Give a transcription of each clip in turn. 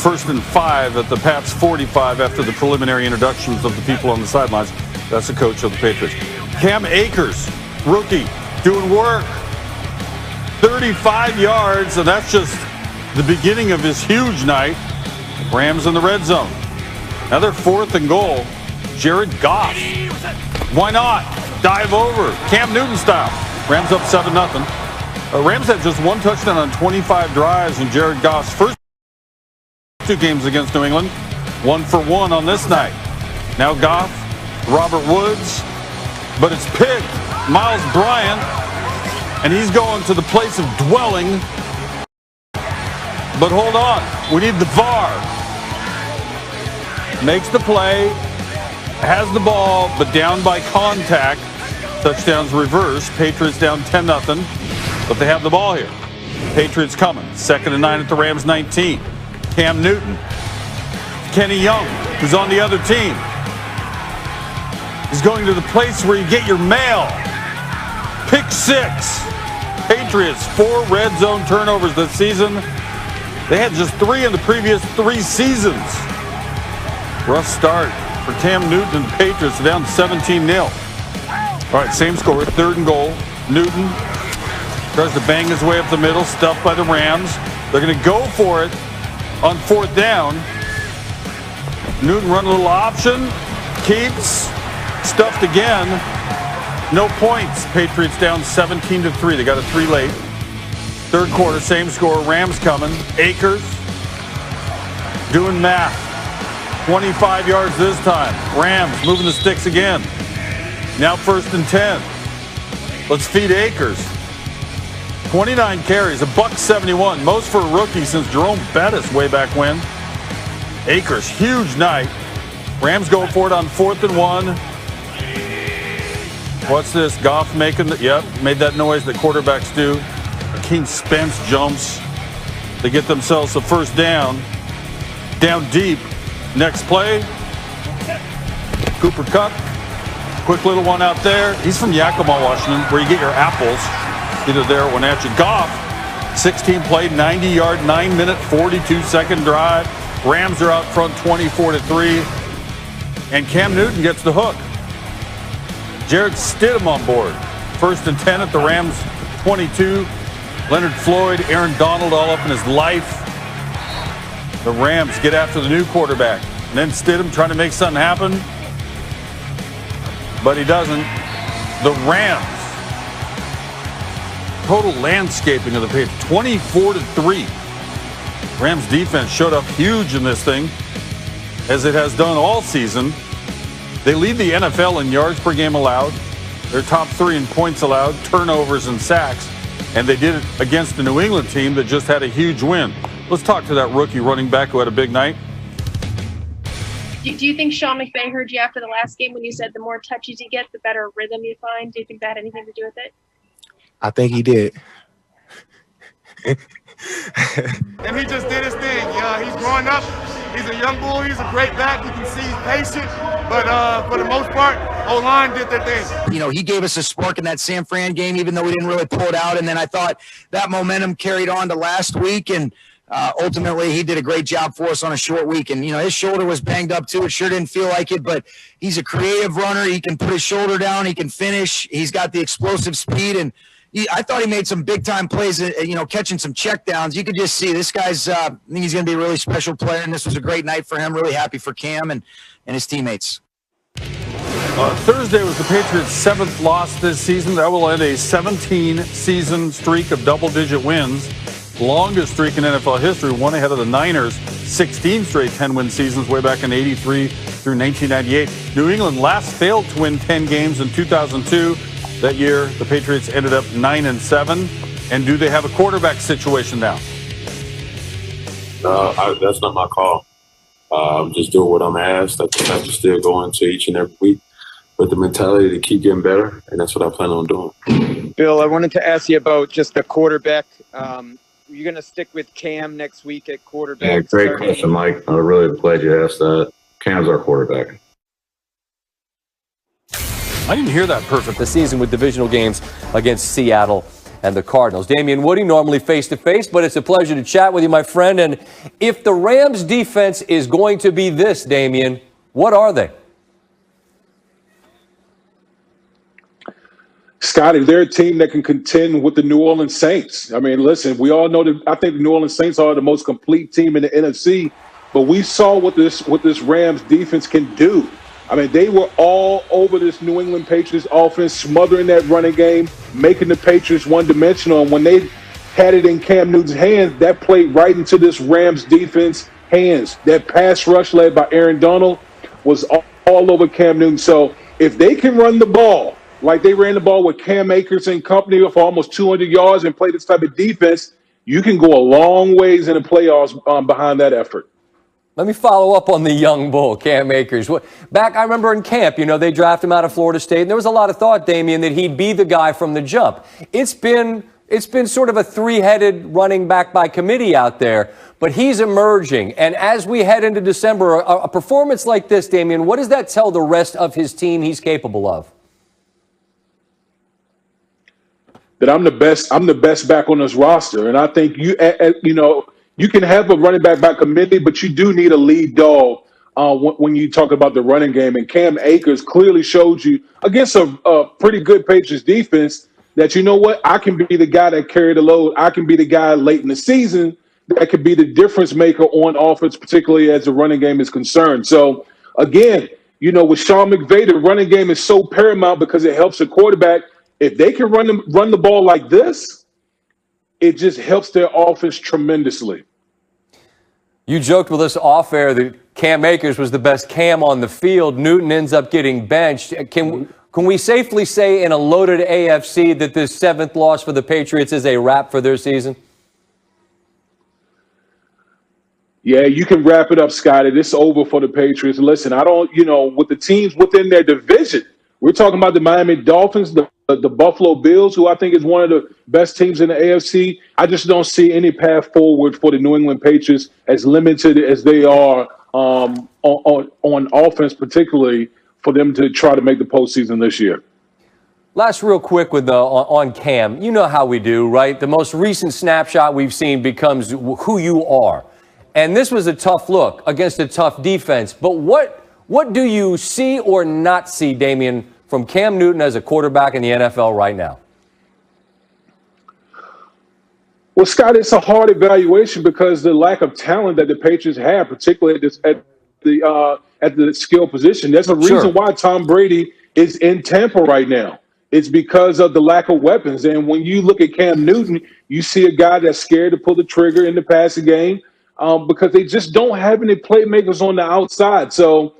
1st and 5 at the Pats 45 after the preliminary introductions of the people on the sidelines. That's the coach of the Patriots. Cam Akers, rookie, doing work. 35 yards, and that's just the beginning of his huge night. Rams in the red zone. Now they're 4th and goal. Jared Goff. Why not? Dive over. Cam Newton style. Rams up 7-0. Rams had just 1 touchdown on 25 drives in Jared Goff's first 2 games against New England. 1 for 1 on this night. Now Goff, Robert Woods, but it's picked. Miles Bryant, and he's going to the place of dwelling. But hold on, we need the VAR. Makes the play, has the ball, but down by contact. Touchdowns reverse. Patriots down 10-0, but they have the ball here. Patriots coming. 2nd and 9 at the Rams 19. Cam Newton. Kenny Young, who's on the other team. He's going to the place where you get your mail. Pick 6. Patriots, 4 red zone turnovers this season. They had just 3 in the previous 3 seasons. Rough start for Cam Newton and the Patriots, down 17-0. All right, same score, 3rd and goal. Newton tries to bang his way up the middle, stuffed by the Rams. They're going to go for it on 4th down. Newton run a little option, keeps, stuffed again. No points. Patriots down 17-3. They got a 3 late. 3rd quarter, same score. Rams coming. Akers doing math. 25 yards this time. Rams moving the sticks again. Now 1st and 10. Let's feed Akers. 29 carries, $171, most for a rookie since Jerome Bettis way back when. Akers, huge night. Rams go for it on 4th and 1. What's this? Goff making the, made that noise that quarterbacks do. King Spence jumps. They get themselves a 1st down. Down deep. Next play. Cooper Kupp. Quick little one out there. He's from Yakima, Washington, where you get your apples. Either there or Wenatchee. Goff, 16 play, 90-yard, 9-minute, 42-second drive. Rams are out front 24-3. And Cam Newton gets the hook. Jared Stidham on board. 1st and 10 at the Rams 22. Leonard Floyd, Aaron Donald all up in his life. The Rams get after the new quarterback. And then Stidham trying to make something happen. But he doesn't. The Rams. Total landscaping of the Patriots, 24-3. Rams defense showed up huge in this thing, as it has done all season. They lead the NFL in yards per game allowed. They're top 3 in points allowed, turnovers and sacks. And they did it against the New England team that just had a huge win. Let's talk to that rookie running back who had a big night. Do you think Sean McVay heard you after the last game when you said the more touches you get, the better rhythm you find? Do you think that had anything to do with it? I think he did. And he just did his thing. He's growing up. He's a young bull. He's a great back. You can see he's patient. But for the most part, O-line did their thing. You know, he gave us a spark in that San Fran game, even though we didn't really pull it out. And then I thought that momentum carried on to last week. And ultimately, he did a great job for us on a short week. And, you know, his shoulder was banged up, too. It sure didn't feel like it. But he's a creative runner. He can put his shoulder down. He can finish. He's got the explosive speed. And I thought he made some big-time plays, you know, catching some checkdowns. You could just see this guy's I think he's going to be a really special player, and this was a great night for him. Really happy for Cam and his teammates. Thursday was the Patriots' 7th loss this season. That will end a 17-season streak of double-digit wins. Longest streak in NFL history, one ahead of the Niners' 16 straight 10-win seasons way back in 83 through 1998. New England last failed to win 10 games in 2002. That year, the Patriots ended up 9-7. And do they have a quarterback situation now? That's not my call. I'm just doing what I'm asked. I have to still go into each and every week with the mentality to keep getting better, and that's what I plan on doing. Bill, I wanted to ask you about just the quarterback. You're going to stick with Cam next week at quarterback? Yeah, great question, Mike. I'm really glad you asked that. Cam's our quarterback. I didn't hear that perfect. The season with divisional games against Seattle and the Cardinals. Damian Woody, normally face-to-face, but it's a pleasure to chat with you, my friend. And if the Rams defense is going to be this, Damian, what are they? Scotty, they're a team that can contend with the New Orleans Saints. I mean, listen, we all know that I think the New Orleans Saints are the most complete team in the NFC, but we saw what this Rams defense can do. I mean, they were all over this New England Patriots offense, smothering that running game, making the Patriots one-dimensional. And when they had it in Cam Newton's hands, that played right into this Rams defense hands. That pass rush led by Aaron Donald was all over Cam Newton. So if they can run the ball, like they ran the ball with Cam Akers and company for almost 200 yards and play this type of defense, you can go a long ways in the playoffs behind that effort. Let me follow up on the young bull, Cam Akers. Back, I remember in camp, they drafted him out of Florida State, and there was a lot of thought, Damian, that he'd be the guy from the jump. It's been sort of a three-headed running back by committee out there, but he's emerging. And as we head into December, a performance like this, Damian, what does that tell the rest of his team he's capable of? That I'm the best back on this roster, and I think you can have a running back by committee, but you do need a lead dog when you talk about the running game. And Cam Akers clearly showed you against a pretty good Patriots defense that, you know what, I can be the guy that carried the load. I can be the guy late in the season that could be the difference maker on offense, particularly as the running game is concerned. So again, with Sean McVay, the running game is so paramount because it helps the quarterback. If they can run the ball like this, it just helps their offense tremendously. You joked with us off air that Cam Akers was the best Cam on the field. Newton ends up getting benched. Can we safely say in a loaded AFC that this seventh loss for the Patriots is a wrap for their season? Yeah, you can wrap it up, Scotty. This is over for the Patriots. Listen, with the teams within their division, we're talking about the Miami Dolphins, the Buffalo Bills, who I think is one of the best teams in the AFC. I just don't see any path forward for the New England Patriots, as limited as they are on offense, particularly for them to try to make the postseason this year. Last real quick on Cam. You know how we do, right? The most recent snapshot we've seen becomes who you are. And this was a tough look against a tough defense. But what do you see or not see, Damian, from Cam Newton as a quarterback in the NFL right now? Well, Scott, it's a hard evaluation because the lack of talent that the Patriots have, particularly at the skill position. There's a reason why Tom Brady is in Tampa right now. It's because of the lack of weapons. And when you look at Cam Newton, you see a guy that's scared to pull the trigger in the passing game because they just don't have any playmakers on the outside. So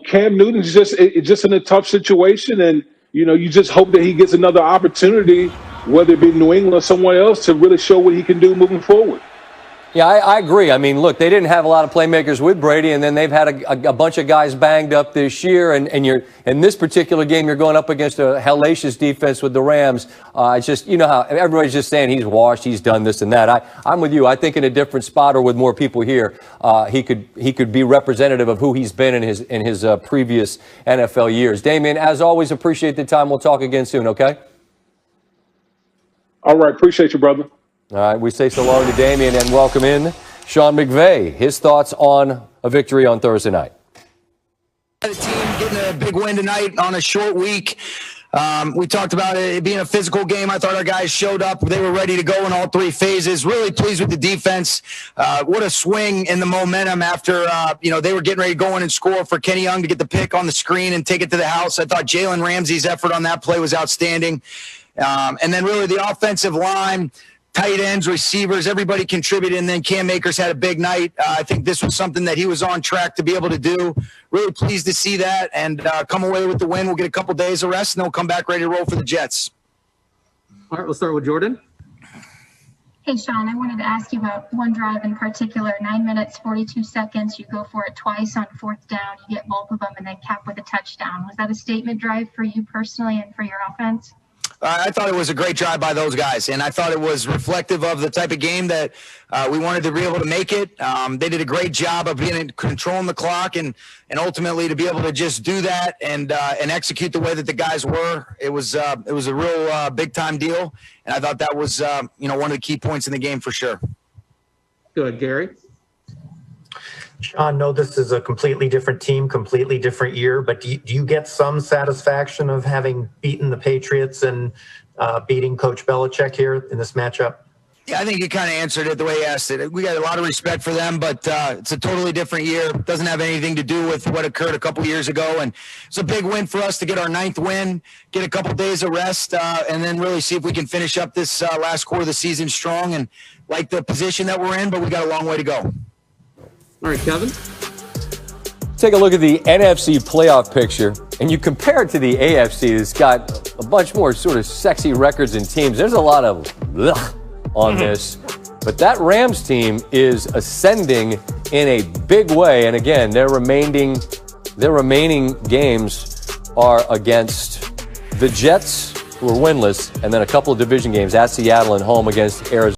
Cam Newton's just in a tough situation, and you just hope that he gets another opportunity, whether it be New England or someone else, to really show what he can do moving forward. Yeah, I agree. I mean, look, they didn't have a lot of playmakers with Brady, and then they've had a bunch of guys banged up this year. And you're in this particular game, you're going up against a hellacious defense with the Rams. It's just, how everybody's just saying he's washed, he's done this and that. I'm with you. I think in a different spot or with more people here, he could be representative of who he's been in his previous NFL years. Damian, as always, appreciate the time. We'll talk again soon. Okay. All right. Appreciate you, brother. All right, we say so long to Damian and welcome in Sean McVay. His thoughts on a victory on Thursday night. The team getting a big win tonight on a short week. We talked about it being a physical game. I thought our guys showed up. They were ready to go in all three phases. Really pleased with the defense. What a swing in the momentum after, they were getting ready to go in and score for Kenny Young to get the pick on the screen and take it to the house. I thought Jalen Ramsey's effort on that play was outstanding. And then really the offensive line, tight ends, receivers, everybody contributed, and then Cam Akers had a big night. I think this was something that he was on track to be able to do. Really pleased to see that and come away with the win. We'll get a couple days of rest, and then we'll come back ready to roll for the Jets. All right, we'll start with Jordan. Hey, Sean, I wanted to ask you about one drive in particular, 9 minutes, 42 seconds. You go for it twice on fourth down. You get both of them and then cap with a touchdown. Was that a statement drive for you personally and for your offense? I thought it was a great drive by those guys, and I thought it was reflective of the type of game that we wanted to be able to make it. They did a great job of controlling the clock, and ultimately to be able to just do that and execute the way that the guys were. It was a real big time deal, and I thought that was one of the key points in the game for sure. Good, Gary. Sean, no, this is a completely different team, completely different year, but do you get some satisfaction of having beaten the Patriots and beating Coach Belichick here in this matchup? Yeah, I think you kind of answered it the way you asked it. We got a lot of respect for them, but it's a totally different year. It doesn't have anything to do with what occurred a couple years ago, and it's a big win for us to get our 9th win, get a couple days of rest, and then really see if we can finish up this last quarter of the season strong and like the position that we're in, but we got a long way to go. All right, Kevin. Take a look at the NFC playoff picture, and you compare it to the AFC. It's got a bunch more sort of sexy records and teams. There's a lot of on this, but that Rams team is ascending in a big way. And again, their remaining games are against the Jets, who are winless, and then a couple of division games at Seattle and home against Arizona.